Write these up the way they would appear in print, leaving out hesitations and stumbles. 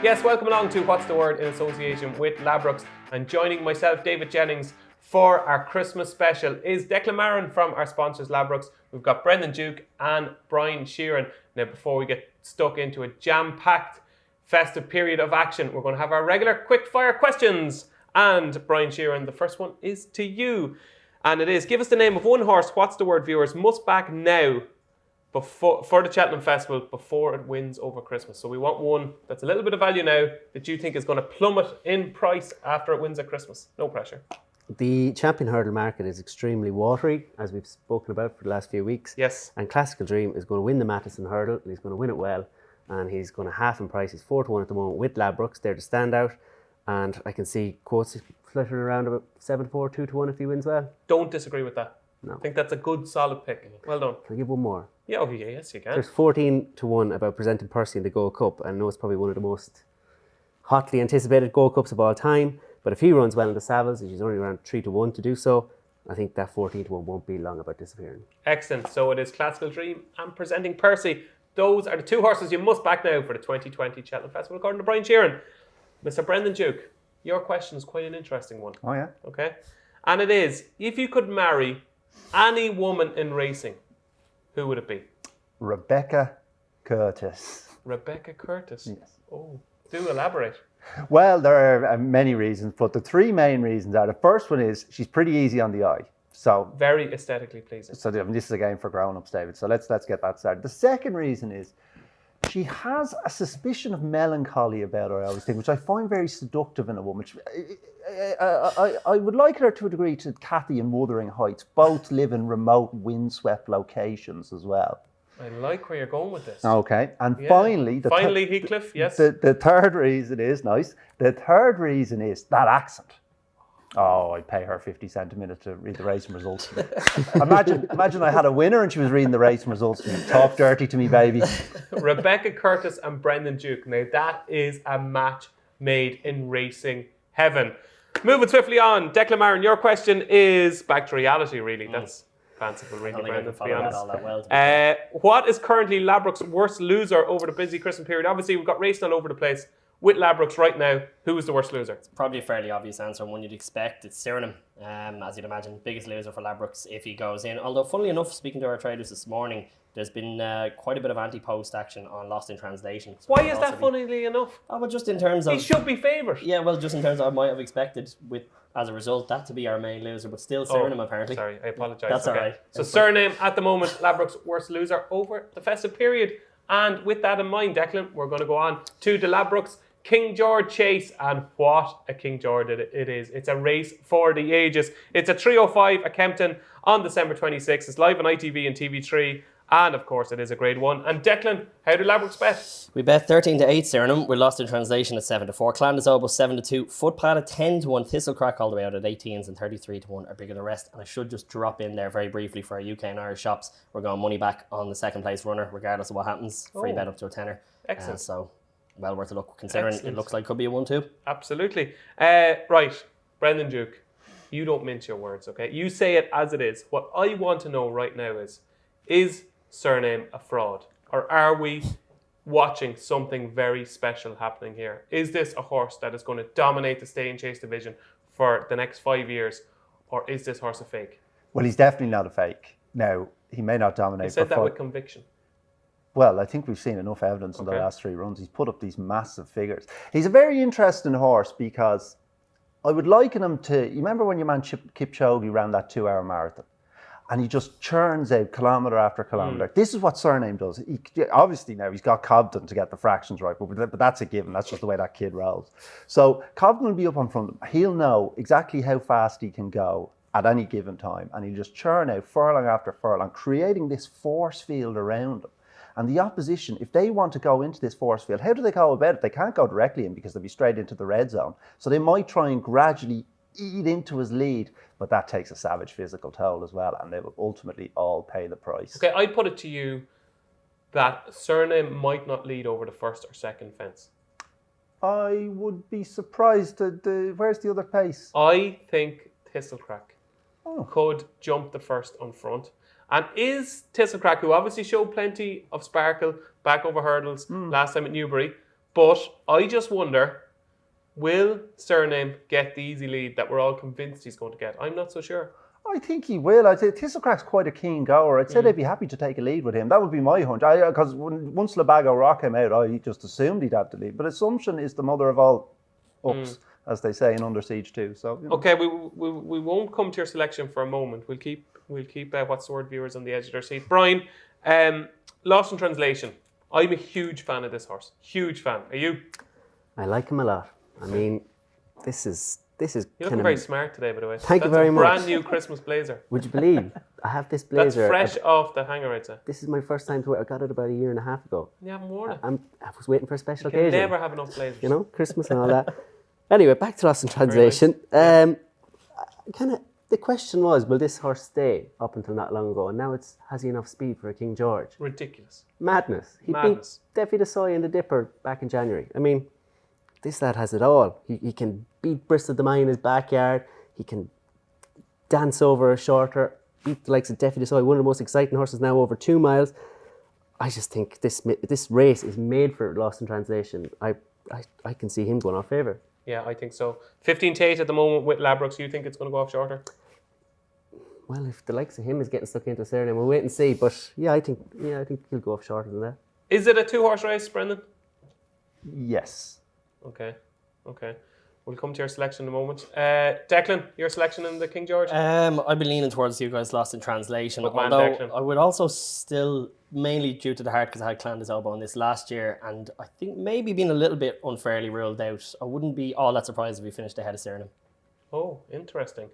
Yes, welcome along to What's the Word in association with Ladbrokes. And joining myself, David Jennings, for our Christmas special is Declan Marron from our sponsors Ladbrokes. We've got Brendan Duke and Brian Sheerin. Now, before we get stuck into a jam-packed festive period of action, we're going to have our regular quick-fire questions. And Brian Sheerin, the first one is to you. And it is, give us the name of one horse What's the Word viewers must back now for the Cheltenham Festival before it wins over Christmas. So we want one that's a little bit of value now that you think is going to plummet in price after it wins at Christmas. No pressure. The champion hurdle market is extremely watery, as we've spoken about for the last few weeks. Yes. And Classical Dream is going to win the Mattison hurdle, and he's going to win it well. And he's going to half in price. He's 4-1 at the moment with Ladbrokes. They're the standout. And I can see quotes fluttering around about 7-4, 2-1 if he wins well. Don't disagree with that. No. I think that's a good, solid pick. Well done. Can I give one more? Yeah, okay, yes, you can. There's 14-1 about presenting Percy in the Gold Cup. And I know it's probably one of the most hotly anticipated Gold Cups of all time. But if he runs well in the Savills, and he's only around 3-1 to do so, I think that 14-1 won't be long about disappearing. Excellent. So it is Classical Dream and Presenting Percy. Those are the two horses you must back now for the 2020 Cheltenham Festival, according to Brian Sheerin. Mr. Brendan Duke, your question is quite an interesting one. Oh, yeah? Okay. And it is, if you could marry any woman in racing, who would it be? Rebecca Curtis. Rebecca Curtis? Yes. Oh, do elaborate. Well, there are many reasons, but the three main reasons are, the first one is she's pretty easy on the eye. So very aesthetically pleasing. So this is a game for grown-ups, David. So let's get that started. The second reason is she has a suspicion of melancholy about her, I always think, which I find very seductive in a woman. I would liken her to a degree to Cathy in Wuthering Heights. Both live in remote, windswept locations as well. I like where you're going with this. Okay, and finally... Heathcliff, yes. The third reason is, nice, the third reason is that accent. Oh, I'd pay her 50 cent a minute to read the racing results. Imagine I had a winner and she was reading the racing results. Talk dirty to me, baby. Rebecca Curtis and Brendan Duke. Now, that is a match made in racing heaven. Moving swiftly on, Declan Marron, your question is back to reality, really. That's fanciful, really, Brendan, to be honest. What is currently Ladbrokes' worst loser over the busy Christmas period? Obviously, we've got racing all over the place. With Ladbrokes right now, who is the worst loser? It's probably a fairly obvious answer, and one you'd expect. It's Sheerin, as you'd imagine, biggest loser for Ladbrokes if he goes in. Although, funnily enough, speaking to our traders this morning, there's been quite a bit of anti-post action on Lost in Translation. So why is that, funnily enough? Oh, well, just in terms of... He should be favoured. Yeah, well, just in terms of I might have expected, as a result, that to be our main loser, but still Sheerin, apparently. Sorry, I apologise. That's all right. So surname at the moment, Ladbrokes' worst loser over the festive period. And with that in mind, Declan, we're going to go on to the Ladbrokes King George Chase, and what a King George it is. It's a race for the ages. It's a 3:05 at Kempton on December 26th. It's live on ITV and TV3, and of course it is a Grade 1. And Declan, how do Ladbrokes bet? We bet 13-8 Sheerin. We're Lost in Translation at 7-4. Clandis Obo 7-2. Footpad at 10-1. Thistlecrack all the way out at 18s, and 33-1 are bigger than the rest. And I should just drop in there very briefly for our UK and Irish shops. We're going money back on the second place runner, regardless of what happens. Free bet up to a tenner. Excellent. So well worth a look, considering it looks like it could be a 1-2. Absolutely. Right, Brendan Duke, you don't mince your words, okay? You say it as it is. What I want to know right now is Surname a fraud? Or are we watching something very special happening here? Is this a horse that is going to dominate the Stay and Chase division for the next 5 years? Or is this horse a fake? Well, he's definitely not a fake. Now, he may not dominate. You said that with conviction. Well, I think we've seen enough evidence in the last 3 runs. He's put up these massive figures. He's a very interesting horse because I would liken him to, you remember when your man Kipchoge ran that 2-hour marathon? And he just churns out kilometre after kilometre. This is what Surname does. Obviously now he's got Cobden to get the fractions right, but that's a given. That's just the way that kid rolls. So Cobden will be up on front. He'll know exactly how fast he can go at any given time. And he'll just churn out furlong after furlong, creating this force field around him. And the opposition, if they want to go into this force field, how do they go about it? They can't go directly in because they'll be straight into the red zone. So they might try and gradually eat into his lead, but that takes a savage physical toll as well, and they will ultimately all pay the price. Okay, I'd put it to you that Surname might not lead over the first or second fence. I would be surprised. Where's the other pace? I think Thistlecrack could jump the first on front. And is Thistlecrack, who obviously showed plenty of sparkle back over hurdles last time at Newbury, But I just wonder, will Surname get the easy lead that we're all convinced he's going to get? I'm not so sure. I think he will. I'd say Thistlecrack's quite a keen goer. I'd say they'd be happy to take a lead with him. That would be my hunch. Because once Labago Rock came out, I just assumed he'd have the lead. But assumption is the mother of all ups, as they say in Under Siege 2. So, Okay, we won't come to your selection for a moment. We'll keep What's the Word viewers on the edge of their seat. Brian, Lost in Translation. I'm a huge fan of this horse. Huge fan. Are you? I like him a lot. I mean, this is You're looking very smart today, by the way. Thank you very much. Brand new Christmas blazer. Would you believe I have this blazer? That's fresh off the hanger, I'd say. This is my first time to wear it. I got it about a year and a half ago. You haven't worn it. I was waiting for a special You can occasion. never have enough blazers. You know, Christmas and all that. Anyway, back to Lost in Translation. The question was, will this horse stay up until not long ago? And now has he enough speed for a King George? Ridiculous. Madness. He Madness. beat Defi the Soy in the Dipper back in January. I mean, this lad has it all. He can beat Bristol the Mine in his backyard. He can dance over a shorter, beat the likes of Defi the Soy, one of the most exciting horses now over 2 miles. I just think this race is made for Lost in Translation. I can see him going off favourite. Yeah, I think so. 15-8 at the moment with Ladbrokes. You think it's going to go off shorter? Well, if the likes of him is getting stuck into a Surname, we'll wait and see. But I think he'll go off shorter than that. Is it a 2-horse race, Brendan? yes. Okay. We'll come to your selection in a moment. Declan, your selection in the King George? I'd be leaning towards you guys Lost in Translation. Good man, Although Declan. I would also still, mainly due to the heart, because I had Clanda's elbow on this last year, and I think maybe being a little bit unfairly ruled out. I wouldn't be all that surprised if we finished ahead of Sheerin. Oh, interesting.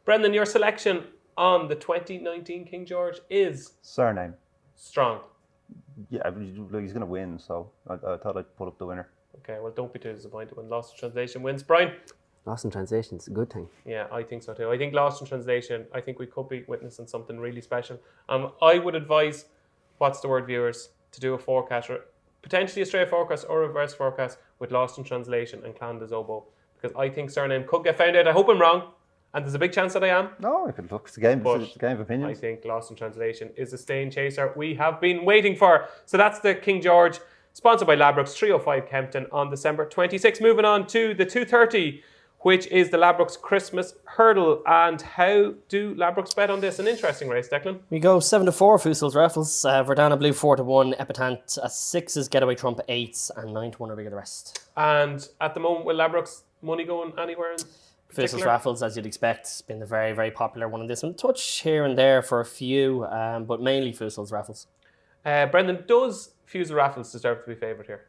Brendan, your selection on the 2019 King George is Surname. strong. Yeah, he's going to win, so I thought I'd put up the winner. Okay, well, don't be too disappointed when Lost in Translation wins. Brian? Lost in Translation is a good thing. Yeah, I think so too. I think Lost in Translation, I think we could be witnessing something really special. I would advise What's the Word viewers to do a forecast, or potentially a straight forecast or a reverse forecast with Lost in Translation and Clanda's Oboe, because I think Surname could get found out. I hope I'm wrong, and there's a big chance that I am. No, if it looks the game, But it's a game of opinions. I think Lost in Translation is the staying chaser we have been waiting for. So that's the King George, sponsored by Ladbrokes, 305 Kempton on December 26th. Moving on to the 230, which is the Ladbrokes Christmas Hurdle. And how do Ladbrokes bet on this? An interesting race, Declan. We go 7-4, Fusil's Raffles, Verdana Blue 4-1, Epitant 6s, Getaway Trump 8s, and 9-1 are bigger the rest. And at the moment, will Ladbrokes money going anywhere in Fusil's particular? Raffles, as you'd expect, has been the very, very popular one in this one. Touch here and there for a few, but mainly Fusil's Raffles. Brendan, does Fuse Raffles deserve to be favourite here?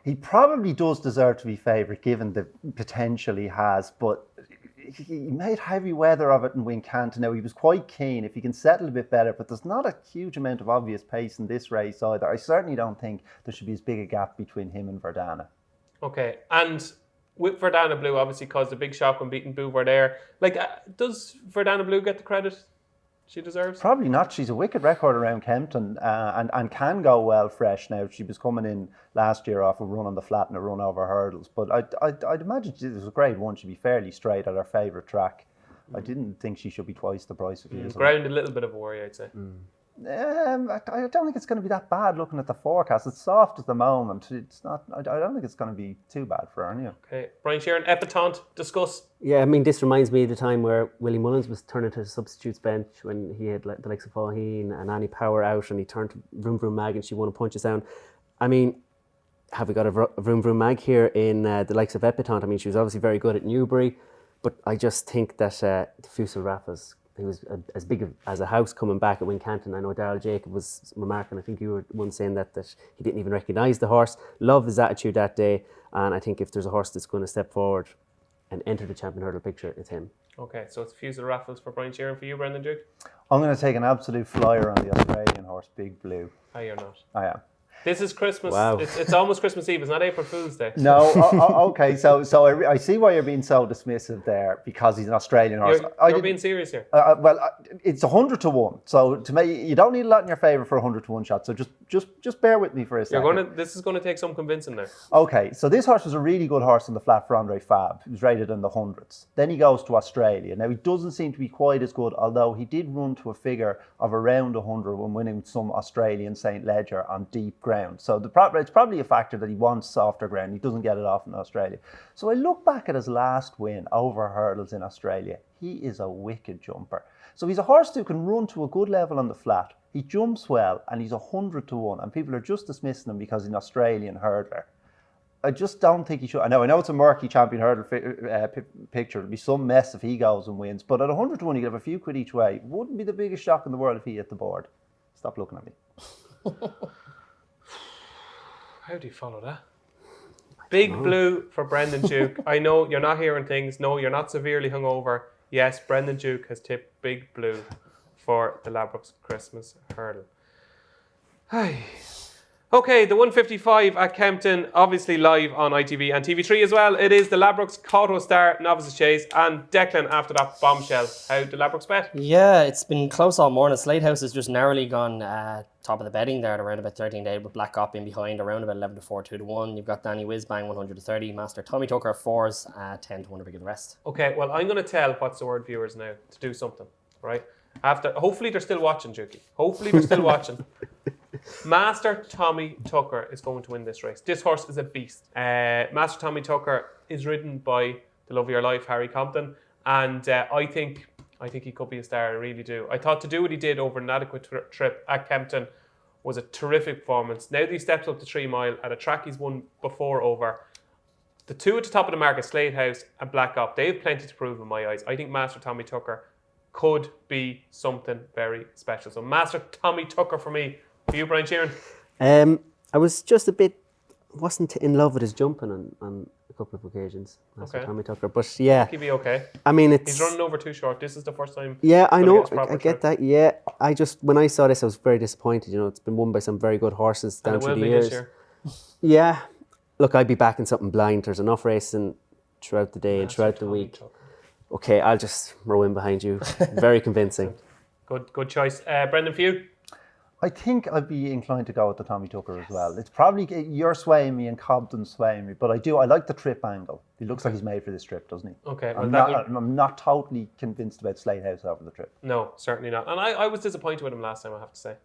He probably does deserve to be favourite, given the potential he has, but he made heavy weather of it in Wincanton. Now, he was quite keen if he can settle a bit better, but there's not a huge amount of obvious pace in this race either. I certainly don't think there should be as big a gap between him and Verdana. Okay, and with Verdana Blue, obviously caused a big shock when beating Bouvard. Like, does Verdana Blue get the credit she deserves? Probably not. She's a wicked record around Kempton and can go well fresh now. She was coming in last year off a run on the flat and a run over hurdles. But I'd imagine it was a grade one. She'd be fairly straight at her favourite track. I didn't think she should be twice the price of Fusil. Ground a little bit of a worry, I'd say. I don't think it's going to be that bad looking at the forecast. It's soft at the moment. It's not. I don't think it's going to be too bad for her. Yeah. Okay, Brian Sheerin, Epitant, discuss. Yeah, I mean, this reminds me of the time where Willie Mullins was turned into the substitutes bench when he had the likes of Faugheen and Annie Power out, and he turned to Vroom Vroom Mag and she won a punches down. I mean, have we got a Vroom Vroom Mag here in the likes of Epitant? I mean, she was obviously very good at Newbury, but I just think that Fusil Raffles, he was as big as a house coming back at Wincanton. I know Darryl Jacob was remarking, I think you were one saying that he didn't even recognise the horse. Loved his attitude that day, and I think if there's a horse that's going to step forward and enter the champion hurdle picture, it's him. Okay, so it's Fusil Raffles for Brian Sheerin. For you, Brendan Duke? I'm going to take an absolute flyer on the Australian horse, Big Blue. Oh, you're not. I am. This is Christmas. Wow. It's almost Christmas Eve. It's not April Fool's Day. No, okay. So I see why you're being so dismissive there, because he's an Australian horse. You're being serious here. It's 100 to 1. So to me, you don't need a lot in your favour for a 100 to 1 shot. So just bear with me for a second. This is going to take some convincing now. Okay, so this horse was a really good horse on the flat for Andre Fab. He was rated in the hundreds. Then he goes to Australia. Now he doesn't seem to be quite as good, although he did run to a figure of around 100 when winning some Australian St. Ledger on deep ground. So it's probably a factor that he wants softer ground. He doesn't get it off in Australia. So I look back at his last win over hurdles in Australia. He is a wicked jumper. So he's a horse who can run to a good level on the flat. He jumps well, and he's 100 to 1. And people are just dismissing him because he's an Australian hurdler. I just don't think he should. I know it's a murky champion hurdle picture. It'll be some mess if he goes and wins. But at 100 to 1, you get a few quid each way. Wouldn't be the biggest shock in the world if he hit the board. Stop looking at me. How do you follow that? Big Blue for Brendan Duke. I know you're not hearing things. No, you're not severely hungover. Yes, Brendan Duke has tipped Big Blue for the Ladbrokes Christmas Hurdle. Okay, the 155 at Kempton, obviously live on ITV and TV3 as well. It is the Ladbrokes Cotto Star Novices Chase, and Declan after that bombshell. How did Ladbrokes bet? Yeah, it's been close all morning. Slate House has just narrowly gone top of the betting there at around about 13 to 8 with Black Op in behind around about 11 to 4, 2 to 1. You've got Danny Whizbang 100 to 30, Master Tommy Tucker 4s 10 to 1 to bigger the rest. Okay, well I'm going to tell What's the Word viewers now to do something, right? Hopefully they're still watching, Jukey. Hopefully they're still watching. Master Tommy Tucker is going to win this race. This horse is a beast. Master Tommy Tucker is ridden by the love of your life, Harry Compton, and I think he could be a star. I really do. I thought to do what he did over an adequate trip at Kempton was a terrific performance. Now that he steps up to 3 Mile at a track he's won before over, the two at the top of the market, Slade House and Black Op, they have plenty to prove in my eyes. I think Master Tommy Tucker could be something very special. So Master Tommy Tucker for me. For you, Brian Sheerin? I was just wasn't in love with his jumping on a couple of occasions. Master Tommy Tucker, but yeah. He'll be okay. I mean, he's running over too short. This is the first time. Yeah, I know. I get that. Yeah, when I saw this, I was very disappointed. You know, it's been won by some very good horses down through the years. This year. Yeah, look, I'd be backing something blind. There's enough racing throughout the day and throughout the week. Tucker. Okay, I'll just row in behind you. Very convincing. Good choice, Brendan. For you? I think I'd be inclined to go with the Tommy Tucker as well. It's probably you're swaying me and Cobden's swaying me, but I like the trip angle. He looks like he's made for this trip, doesn't he? Okay. Well, I'm not totally convinced about Slade House over the trip. No, certainly not. And I was disappointed with him last time, I have to say.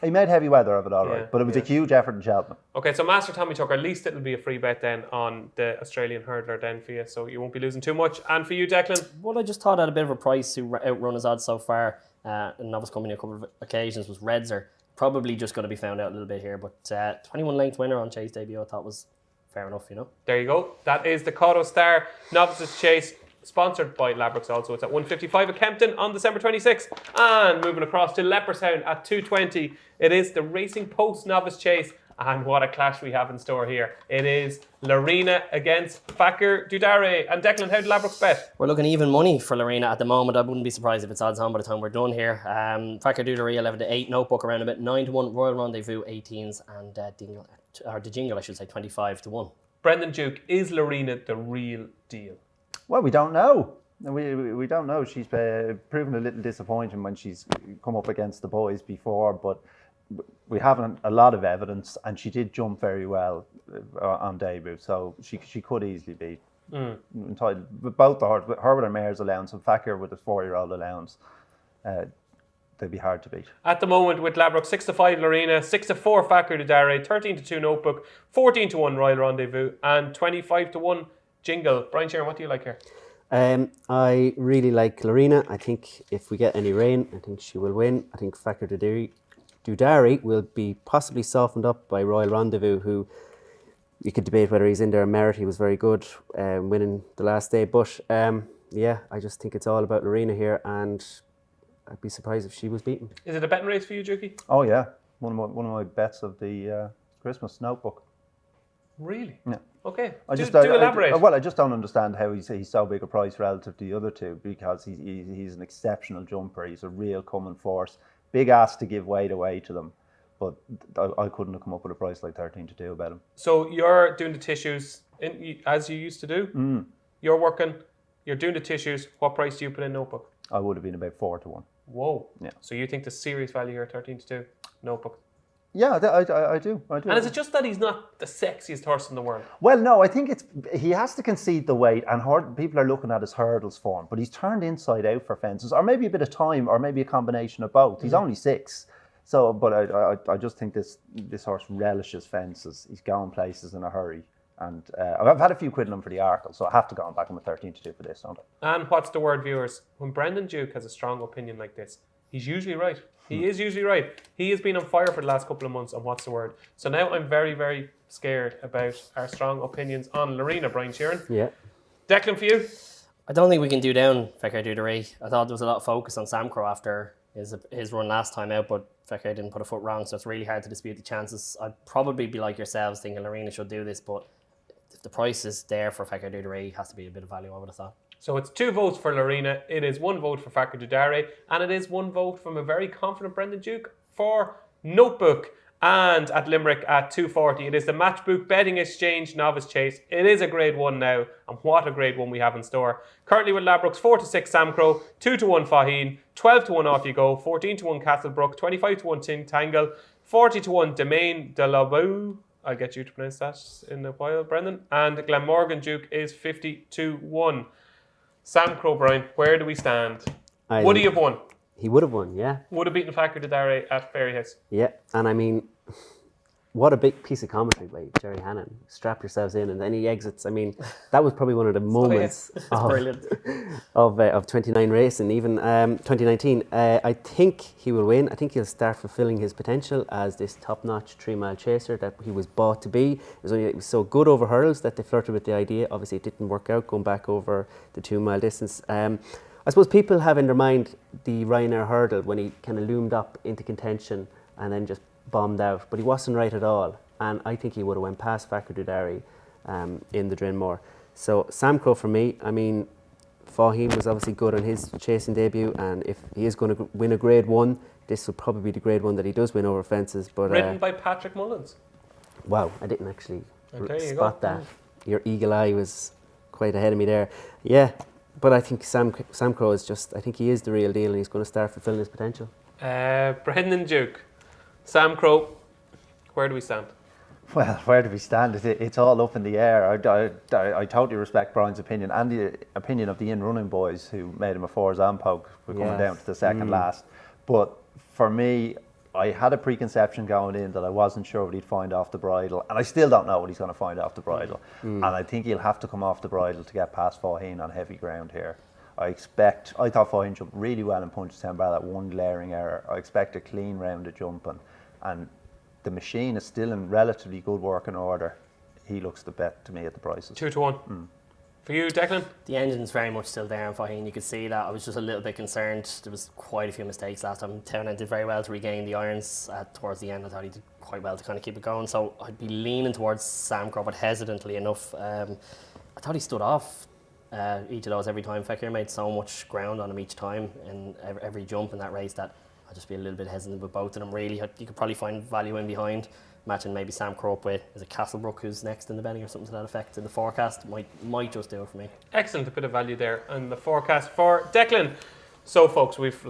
He made heavy weather of it, all right, but it was a huge effort in Cheltenham. Okay, so Master Tommy Tucker, at least it'll be a free bet then on the Australian hurdler then for you, so you won't be losing too much. And for you, Declan? Well, I just thought at a bit of a price who outrun his odds so far, and Novice Company a couple of occasions was Redzer. Probably just going to be found out a little bit here, but 21 length winner on Chase debut I thought was fair enough, you know. There you go. That is the Cotto Star Novices Chase, sponsored by Ladbrokes also. It's at 155 at Kempton on December 26th. And moving across to Leopardstown at 220, it is the Racing Post Novice Chase. And what a clash we have in store here. It is Lorena against Fakir Dudare. And Declan, how did Ladbrokes bet? We're looking even money for Lorena at the moment. I wouldn't be surprised if it's odds on by the time we're done here. Fakir Dudare 11 to 8, Notebook around about 9 to 1, Royal Rendezvous 18s, and the Jingle, I should say, 25 to 1. Brendan Duke, is Lorena the real deal? Well, we don't know. We don't know. She's proven a little disappointing when she's come up against the boys before, but we haven't a lot of evidence, and she did jump very well on debut, so she could easily beat. Both her with her mare's allowance and Fakir with his 4-year-old allowance, they'd be hard to beat. At the moment with Ladbrokes, 6 to 5 Lorena, 6 to 4 Fakir Dudare, 13 to 2 Notebook, 14 to 1 Royal Rendezvous, and 25 to 1 Jingle. Brian Sheerin, what do you like here? I really like Lorena. I think if we get any rain, I think she will win. I think Fakir Dudare will be possibly softened up by Royal Rendezvous, who you could debate whether he's in there on merit. He was very good winning the last day. But yeah, I just think it's all about Lorena here, and I'd be surprised if she was beaten. Is it a betting race for you, Jukey? Oh yeah, one of my bets of the Christmas Notebook. Really? Yeah. Okay. Do elaborate. I just don't understand how he's so big a price relative to the other two, because he's an exceptional jumper. He's a real coming force. Big ask to give weight away to them, but I couldn't have come up with a price like 13 to 2 about him. So you're doing the tissues as you used to do? You're working, you're doing the tissues. What price do you put in Notebook? I would have been about 4 to 1. Whoa. Yeah. So you think the serious value here, 13 to 2, Notebook? Yeah, I do. And is it just that he's not the sexiest horse in the world? Well, no, I think he has to concede the weight, and people are looking at his hurdles form, but he's turned inside out for fences, or maybe a bit of time, or maybe a combination of both. He's only 6. So, but I just think this horse relishes fences. He's going places in a hurry. And I've had a few quid on him for the Arkle, so I have to go and back him at 13-2 for this, don't I? And what's the word, viewers? When Brendan Duke has a strong opinion like this, he's usually right. He is usually right. He has been on fire for the last couple of months on what's the word. So now I'm very, very scared about our strong opinions on Lorena, Brian Sheerin. Yeah. Declan, for you? I don't think we can do down Fecker Duderee. I thought there was a lot of focus on Sam Crow after his run last time out, but Fecker didn't put a foot wrong, so it's really hard to dispute the chances. I'd probably be like yourselves thinking Lorena should do this, but if the price is there for Fecker Duderee, it has to be a bit of value, I would have thought. So it's 2 votes for Lorena, it is 1 vote for Fakir Dudare, and it is 1 vote from a very confident Brendan Duke for Notebook. And at Limerick at 240, it is the Matchbook Betting Exchange Novice Chase. It is a grade 1 now, and what a grade 1 we have in store. Currently with Ladbrokes, 4-6 Sam Crow, 2-1 Faheen, 12-1 Off You Go, 14-1 Castlebrook, 25-1 Ting Tangle, 40-1 Domain de la Boo. I'll get you to pronounce that in a while, Brendan. And Glenmorgan Duke is 50-1. Sam Crow, Brian, where do we stand? Would he have won? He would have won, yeah. Would have beaten Fakir Dudare at Fairyhouse. Yeah, and I mean, what a big piece of commentary by Jerry Hannon. Strap yourselves in, and then he exits. I mean, that was probably one of the moments of 29 racing, even 2019. I think he will win. I think he'll start fulfilling his potential as this top-notch 3-mile chaser that he was bought to be. It was so good over hurdles that they flirted with the idea. Obviously, it didn't work out going back over the 2-mile distance. I suppose people have in their mind the Ryanair hurdle when he kind of loomed up into contention and then just bombed out, but he wasn't right at all, and I think he would have went past Fakir Dudare in the Drinmore. So Sam Crow for me. I mean, Faheen was obviously good on his chasing debut, and if he is going to win a grade 1, this will probably be the grade 1 that he does win over fences. But Written by Patrick Mullins. Wow, I didn't actually spot that. Your eagle eye was quite ahead of me there. Yeah, but I think Sam Crow is just, I think he is the real deal, and he's going to start fulfilling his potential. Brendan Duke, Sam Crow, where do we stand? Well, where do we stand? It's all up in the air. I totally respect Brian's opinion and the opinion of the in-running boys who made him a 4 Zampoke for coming down to the second last. But for me, I had a preconception going in that I wasn't sure what he'd find off the bridle, and I still don't know what he's going to find off the bridle. And I think he'll have to come off the bridle to get past Faheen on heavy ground here. I thought Faheen jumped really well in Punchestown bar that one glaring error. I expect a clean round of jumping, and the machine is still in relatively good working order. He looks the bet to me at the prices. 2-1. For you, Declan? The engine's very much still there on Faheen. You could see that. I was just a little bit concerned. There was quite a few mistakes last time. Townend did very well to regain the irons towards the end. I thought he did quite well to kind of keep it going. So I'd be leaning towards Sam Crow, but hesitantly enough. I thought he stood off each of those every time. Fekir made so much ground on him each time and every jump in that race that I'd just be a little bit hesitant with both of them, really. You could probably find value in behind, matching maybe Sam Crow up with, is it Castlebrook who's next in the betting or something to that effect in the forecast? Might just do it for me. Excellent, a bit of value there in the forecast for Declan. So folks, we've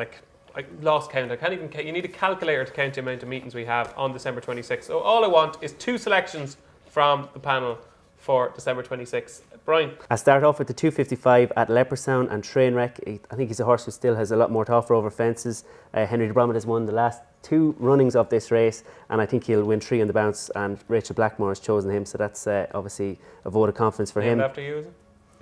I lost count. I can't even count. You need a calculator to count the amount of meetings we have on December 26th. So all I want is 2 selections from the panel for December 26th. Brian? I start off with the 255 at Leopardstown and Trainwreck. I think he's a horse who still has a lot more to offer over fences. Henry de Bromit has won the last 2 runnings of this race, and I think he'll win 3 on the bounce, and Rachel Blackmore has chosen him, so that's obviously a vote of confidence for him. After you, is it?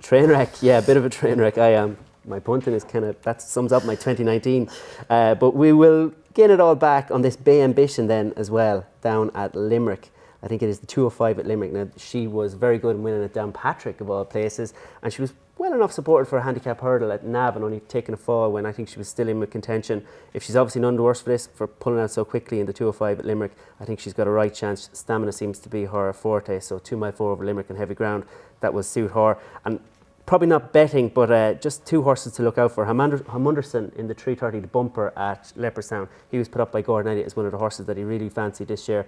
Trainwreck, yeah, a bit of a train wreck. I am. My punting is that sums up my 2019. But we will gain it all back on this Bay Ambition then as well, down at Limerick. I think it is the 205 at Limerick. Now, she was very good in winning at Downpatrick of all places, and she was well enough supported for a handicap hurdle at Nav and only taking a fall when I think she was still in with contention. If she's obviously none the worse for this, for pulling out so quickly in the 205 at Limerick, I think she's got a right chance. Stamina seems to be her forte, so 2 mile 4 over Limerick and heavy ground, that will suit her. And probably not betting, but just 2 horses to look out for. Hamunderson in the 330, the bumper at Leopardstown. He was put up by Gordon Elliott as one of the horses that he really fancied this year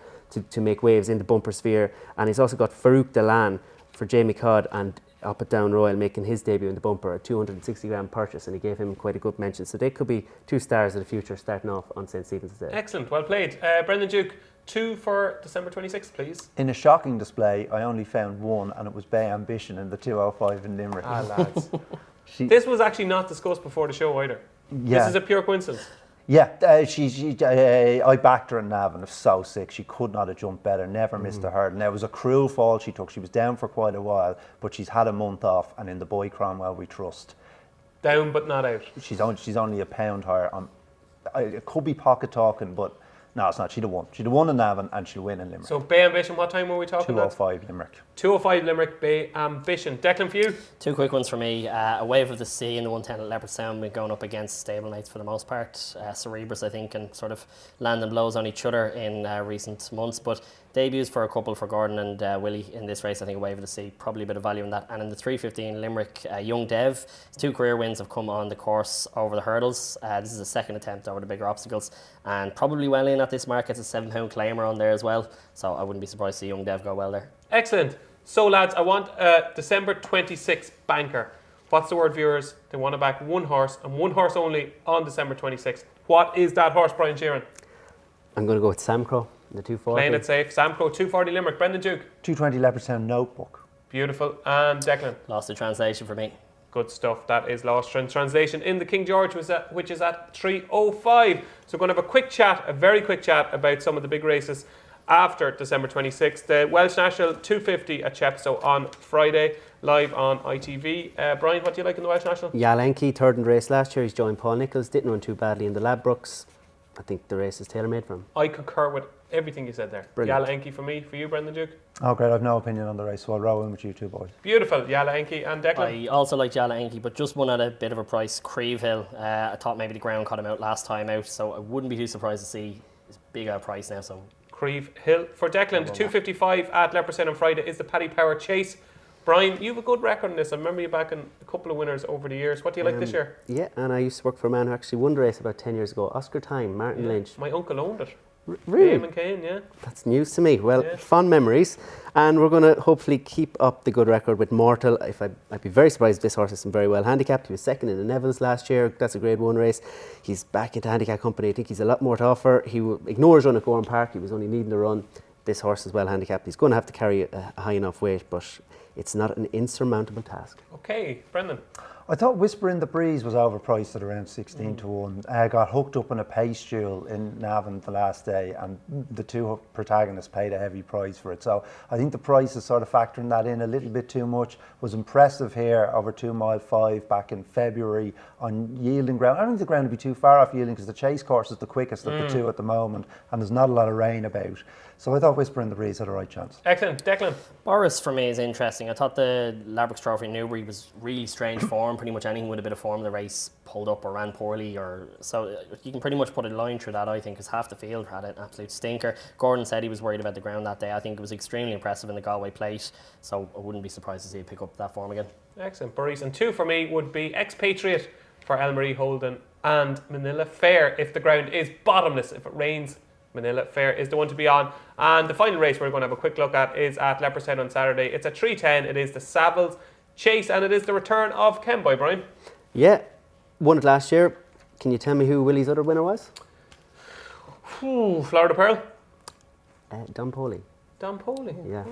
to make waves in the bumper sphere. And he's also got Farouk Delan for Jamie Codd and up at Down Royal making his debut in the bumper, a 260 grand purchase, and he gave him quite a good mention. So they could be 2 stars of the future starting off on St. Stephen's Day. Excellent, well played. Brendan Duke, 2 for December 26th, please. In a shocking display, I only found 1, and it was Bay Ambition in the 205 in Limerick. Lads. This was actually not discussed before the show either. Yeah. This is a pure coincidence. Yeah, I backed her in Navan. It was so sick. She could not have jumped better. Never missed a hurdle. Now, it was a cruel fall she took. She was down for quite a while, but she's had a month off. And in the boy Cromwell, we trust. Down but not out. She's only a pound higher. It could be pocket talking, but no, it's not. She'd have won. She'd have won in Navan, and she'll win in Limerick. So Bay Ambition, what time were we talking about? 2:05 Limerick. 2:05 Limerick, Bay Ambition. Declan, for you? Two quick ones for me. A Wave of the Sea in the 110 at Leopardstown. We're going up against stablemates for the most part. Cerebrus, I think, and sort of landing blows on each other in recent months. But debuts for a couple for Gordon and Willie in this race. I think A Wave of the Sea, probably a bit of value in that. And in the 3:15 Limerick, Young Dev. 2 career wins have come on the course over the hurdles. This is a second attempt over the bigger obstacles. And probably well in at this mark. It's a £7 claimer on there as well. So I wouldn't be surprised to see Young Dev go well there. Excellent. So lads, I want a December 26th banker. What's the word, viewers? They want to back one horse and one horse only on December 26th. What is that horse, Brian Sheerin? I'm going to go with Samcro, the 240. Playing it safe. Samco, 240 Limerick. Brendan Duke. 2:20 Leopardstown Notebook. Beautiful. And Declan. Lost in translation for me. Good stuff. That is lost in translation in the King George, which is at 3:05. So we're going to have a quick chat, a very quick chat about some of the big races after December 26th. The Welsh National 250 at Chepstow on Friday, live on ITV. Brian, what do you like in the Welsh National? Yalenki, third in the race last year. He's joined Paul Nicholls. Didn't run too badly in the Ladbrokes. I think the race is tailor-made for him. I concur with everything you said there. Brilliant. Yala Enki for me. For you, Brendan Duke? Oh, great. I've no opinion on the race, so I'll row in with you two boys. Beautiful. Yala Enki and Declan. I also like Jala Enki, but just one at a bit of a price. Creve Hill. I thought maybe the ground caught him out last time out, so I wouldn't be too surprised to see his bigger price now. So Creve Hill. For Declan, the 255 at Leopardstown on Friday is the Paddy Power Chase. Brian, you have a good record on this. I remember you backing a couple of winners over the years. What do you like this year? Yeah, and I used to work for a man who actually won the race about 10 years ago. Oscar Time, Martin Lynch. My uncle owned it. Really? Eamon Kane, yeah. That's news to me. Well, Yeah. fond memories. And we're going to hopefully keep up the good record with Mortal. I'd be very surprised if this horse isn't very well handicapped. He was second in the Neville's last year. That's a Grade 1 race. He's back into handicap company. I think he's a lot more to offer. He ignores run at Gorham Park. He was only needing the run. This horse is well handicapped. He's going to have to carry a high enough weight, but it's not an insurmountable task. Okay, Brendan. I thought Whisper in the Breeze was overpriced at around 16 to 1. Got hooked up in a pace duel in Navan the last day, and the two protagonists paid a heavy price for it. So I think the price is sort of factoring that in a little bit too much. Was impressive here over 2 mile 5 back in February on yielding ground. I don't think the ground would be too far off yielding because the chase course is the quickest of the two at the moment, and there's not a lot of rain about. So I thought Whisper in the Breeze had a right chance. Excellent. Declan. Boris for me is interesting. I thought the Ladbrokes Trophy in Newbury was really strange form. Pretty much anything with a bit of form in the race pulled up or ran poorly, or so you can pretty much put a line through that. I think because half the field had an absolute stinker. Gordon said he was worried about the ground that day. I think it was extremely impressive in the Galway Plate, so I wouldn't be surprised to see it pick up that form again. Excellent. Boris. And 2 for me would be Expatriate for Elmarie Holden and Manila Fair if the ground is bottomless. If it rains, Manila Fair is the one to be on. And the final race we're going to have a quick look at is at Leopardstown on Saturday. It's at 3:10. It is the Savills Chase, and it is the return of Kenboy, Brian. Yeah, won it last year. Can you tell me who Willie's other winner was? Florida Pearl. Don Poley. Don Poley. Yeah.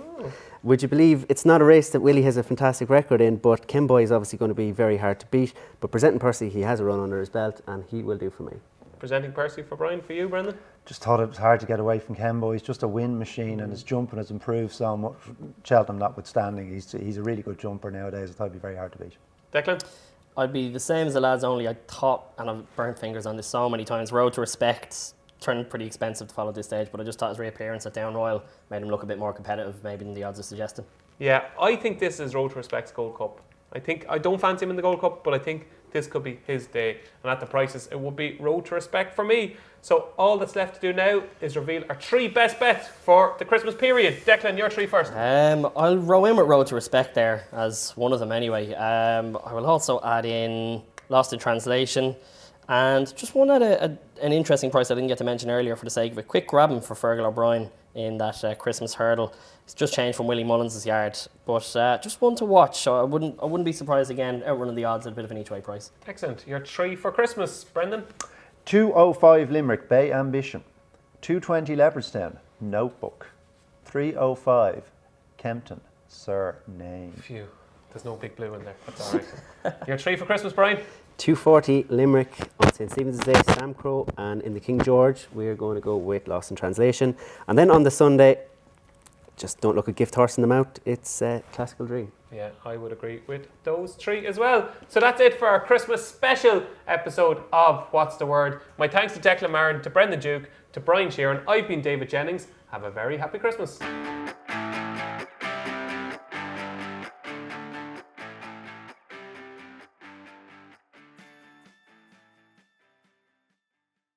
Would you believe it's not a race that Willie has a fantastic record in, but Kenboy is obviously going to be very hard to beat. But presenting Percy, he has a run under his belt, and he will do for me. Presenting Percy for Brian. For you, Brendan? Just thought it was hard to get away from Kenboy. He's just a win machine, and his jumping has improved so much. Cheltenham notwithstanding, he's a really good jumper nowadays. I thought it'd be very hard to beat. Declan? I'd be the same as the lads, only I thought, and I've burnt fingers on this so many times, Road to Respect turned pretty expensive to follow at this stage, but I just thought his reappearance at Down Royal made him look a bit more competitive maybe than the odds are suggesting. Yeah, I think this is Road to Respect's Gold Cup. I don't fancy him in the Gold Cup, but I think this could be his day. And at the prices, it would be Road to Respect for me. So all that's left to do now is reveal our 3 best bets for the Christmas period. Declan, your 3 first. I'll row in with Road to Respect there as one of them anyway. I will also add in Lost in Translation, and just one at an interesting price I didn't get to mention earlier for the sake of it. Quick grabbing for Fergal O'Brien in that Christmas hurdle. It's just changed from Willie Mullins' yard, but just one to watch. So I wouldn't be surprised again outrunning the odds at a bit of an each way price. Excellent. Your 3 for Christmas, Brendan. 2:05 Limerick, Bay Ambition. 2:20 Leopardstown, Notebook. 3:05 Kempton, Surname. Phew, there's no big blue in there. That's all right. Your 3 for Christmas, Brian. 240 Limerick on St. Stephen's Day, Sam Crow, and in the King George, we're going to go with Lost in Translation. And then on the Sunday, just don't look a gift horse in the mouth, it's Classical Dream. Yeah, I would agree with those three as well. So that's it for our Christmas special episode of What's the Word. My thanks to Declan Marron, to Brendan Duke, to Brian Sheerin. I've been David Jennings. Have a very happy Christmas.